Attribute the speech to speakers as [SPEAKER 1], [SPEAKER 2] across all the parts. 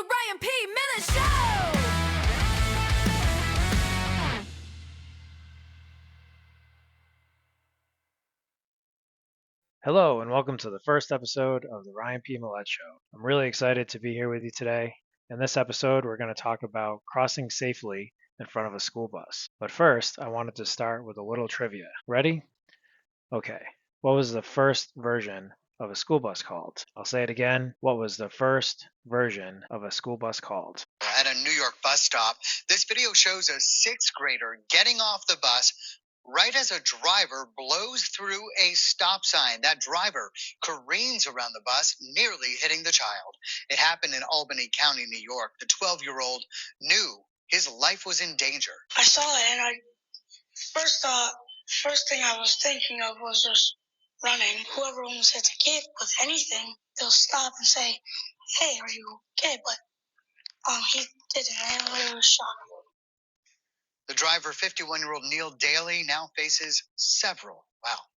[SPEAKER 1] Ryan P. Miller Show!
[SPEAKER 2] Hello, and welcome to the first episode of the Ryan P. Millette Show. I'm really excited to be here with you today. In this episode, we're going to talk about crossing safely in front of a school bus. But first, I wanted to start with a little trivia. Ready? Okay. What was the first version of a school bus called? I'll say it again. What was the first version of a school bus called?
[SPEAKER 3] At a New York bus stop, this video shows a sixth grader getting off the bus right as a driver blows through a stop sign. That driver careens around the bus, nearly hitting the child. It happened in Albany County, New York. The 12-year-old knew his life was in danger.
[SPEAKER 4] I saw it, and first thing I was thinking of was just running. Whoever almost hits a kid with anything, they'll stop and say, "Hey, are you okay?" But he didn't, and I was shocked.
[SPEAKER 3] The driver, 51-year-old Neil Daly, now faces several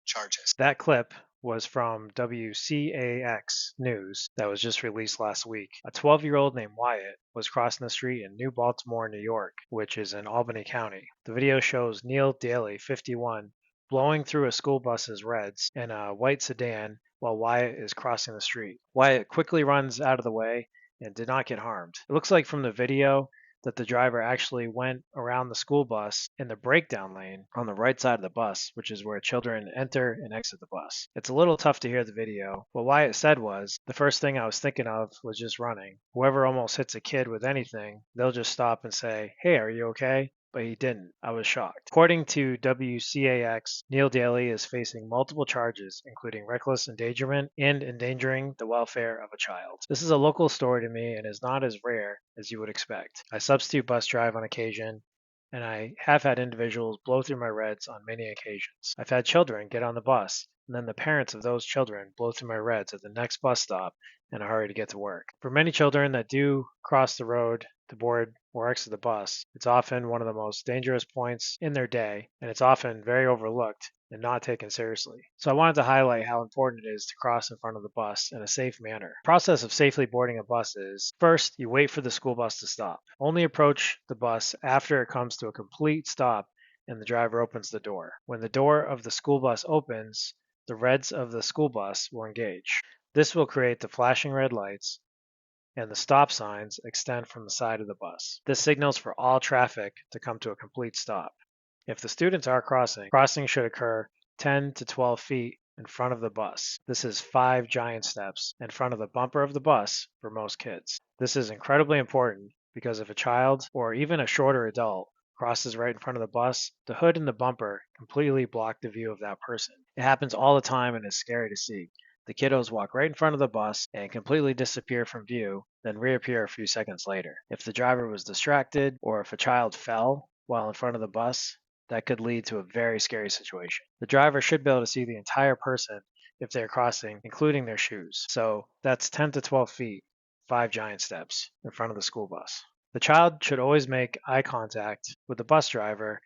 [SPEAKER 3] charges.
[SPEAKER 2] That clip was from WCAX News that was just released last week. A 12-year-old named Wyatt was crossing the street in New Baltimore, New York, which is in Albany County. The video shows Neil Daly, 51, blowing through a school bus's reds in a white sedan while Wyatt is crossing the street. Wyatt quickly runs out of the way and did not get harmed. It looks like from the video that the driver actually went around the school bus in the breakdown lane on the right side of the bus, which is where children enter and exit the bus. It's a little tough to hear the video. What Wyatt said was, the first thing I was thinking of was just running. Whoever almost hits a kid with anything, they'll just stop and say, "Hey, are you okay?" But he didn't. I was shocked. According to WCAX, Neil Daly is facing multiple charges, including reckless endangerment and endangering the welfare of a child. This is a local story to me and is not as rare as you would expect. I substitute bus drive on occasion, and I have had individuals blow through my reds on many occasions. I've had children get on the bus, and then the parents of those children blow through my reds at the next bus stop in a hurry to get to work. For many children that do cross the road to board or exit the bus, it's often one of the most dangerous points in their day, and it's often very overlooked and not taken seriously. So I wanted to highlight how important it is to cross in front of the bus in a safe manner. The process of safely boarding a bus is, first, you wait for the school bus to stop. Only approach the bus after it comes to a complete stop and the driver opens the door. When the door of the school bus opens, the reds of the school bus will engage. This will create the flashing red lights, and the stop signs extend from the side of the bus. This signals for all traffic to come to a complete stop. If the students are crossing should occur 10 to 12 feet in front of the bus. This is 5 giant steps in front of the bumper of the bus for most kids. This is incredibly important because if a child or even a shorter adult crosses right in front of the bus, the hood and the bumper completely block the view of that person. It happens all the time and is scary to see. The kiddos walk right in front of the bus and completely disappear from view, then reappear a few seconds later. If the driver was distracted or if a child fell while in front of the bus, that could lead to a very scary situation. The driver should be able to see the entire person if they're crossing, including their shoes. So that's 10 to 12 feet, 5 giant steps in front of the school bus. The child should always make eye contact with the bus driver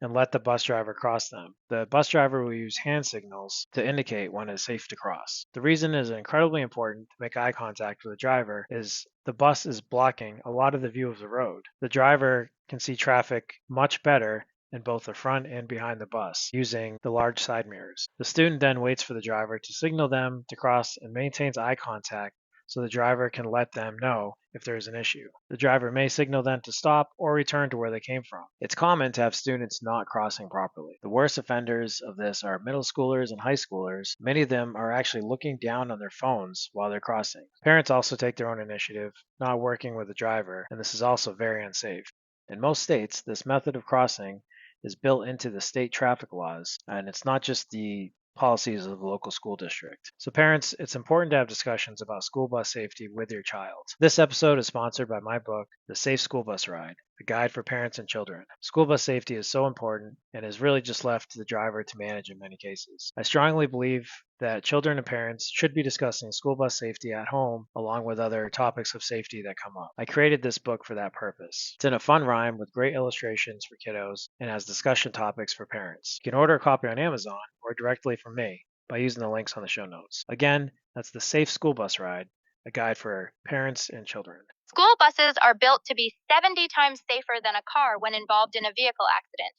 [SPEAKER 2] and let the bus driver cross them. The bus driver will use hand signals to indicate when it's safe to cross. The reason it is incredibly important to make eye contact with the driver is the bus is blocking a lot of the view of the road. The driver can see traffic much better in both the front and behind the bus using the large side mirrors. The student then waits for the driver to signal them to cross and maintains eye contact so the driver can let them know if there is an issue. The driver may signal them to stop or return to where they came from. It's common to have students not crossing properly. The worst offenders of this are middle schoolers and high schoolers. Many of them are actually looking down on their phones while they're crossing. Parents also take their own initiative, not working with the driver, and this is also very unsafe. In most states, this method of crossing is built into the state traffic laws, and it's not just the policies of the local school district. So parents, it's important to have discussions about school bus safety with your child. This episode is sponsored by my book, The Safe School Bus Ride, a guide for parents and children. School bus safety is so important and is really just left to the driver to manage in many cases. I strongly believe that children and parents should be discussing school bus safety at home along with other topics of safety that come up. I created this book for that purpose. It's in a fun rhyme with great illustrations for kiddos and has discussion topics for parents. You can order a copy on Amazon or directly from me by using the links on the show notes. Again, that's The Safe School Bus Ride, a guide for parents and children.
[SPEAKER 5] School buses are built to be 70 times safer than a car when involved in a vehicle accident.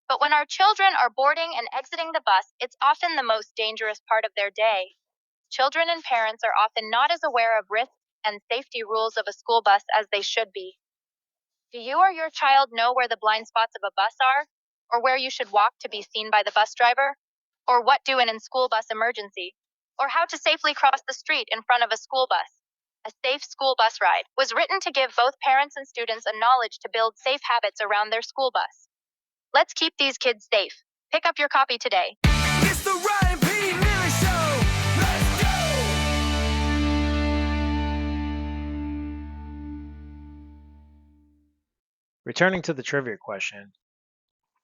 [SPEAKER 5] But when our children are boarding and exiting the bus, it's often the most dangerous part of their day. Children and parents are often not as aware of risks and safety rules of a school bus as they should be. Do you or your child know where the blind spots of a bus are? Or where you should walk to be seen by the bus driver? Or what do in a school bus emergency? Or how to safely cross the street in front of a school bus? A Safe School Bus Ride was written to give both parents and students a knowledge to build safe habits around their school bus. Let's keep these kids safe. Pick up your copy today.
[SPEAKER 1] It's the Ryan P. Miller Show. Let's go!
[SPEAKER 2] Returning to the trivia question,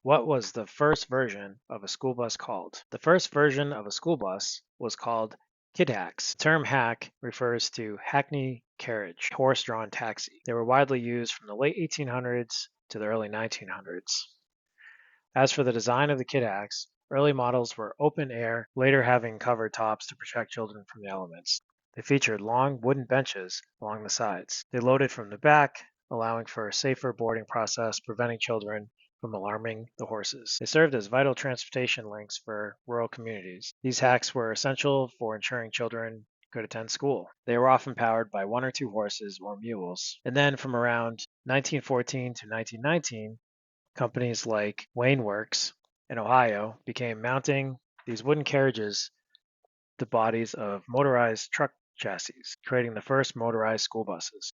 [SPEAKER 2] what was the first version of a school bus called? The first version of a school bus was called kid hacks. The term hack refers to hackney carriage, horse-drawn taxi. They were widely used from the late 1800s to the early 1900s. As for the design of the kid hacks, early models were open air, later having covered tops to protect children from the elements. They featured long wooden benches along the sides. They loaded from the back, allowing for a safer boarding process, preventing children from alarming the horses. They served as vital transportation links for rural communities. These hacks were essential for ensuring children could attend school. They were often powered by 1 or 2 horses or mules. And then from around 1914 to 1919, companies like Wayne Works in Ohio began mounting these wooden carriages the bodies of motorized truck chassis, creating the first motorized school buses.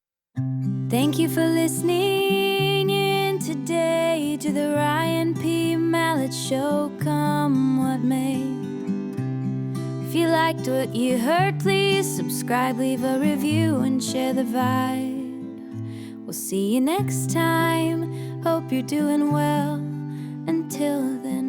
[SPEAKER 1] Thank you for listening in today to the Ryan P. Mallett Show. Come what may. If you liked what you heard, please subscribe, leave a review, and share the vibe. We'll see you next time. Hope you're doing well. Until then.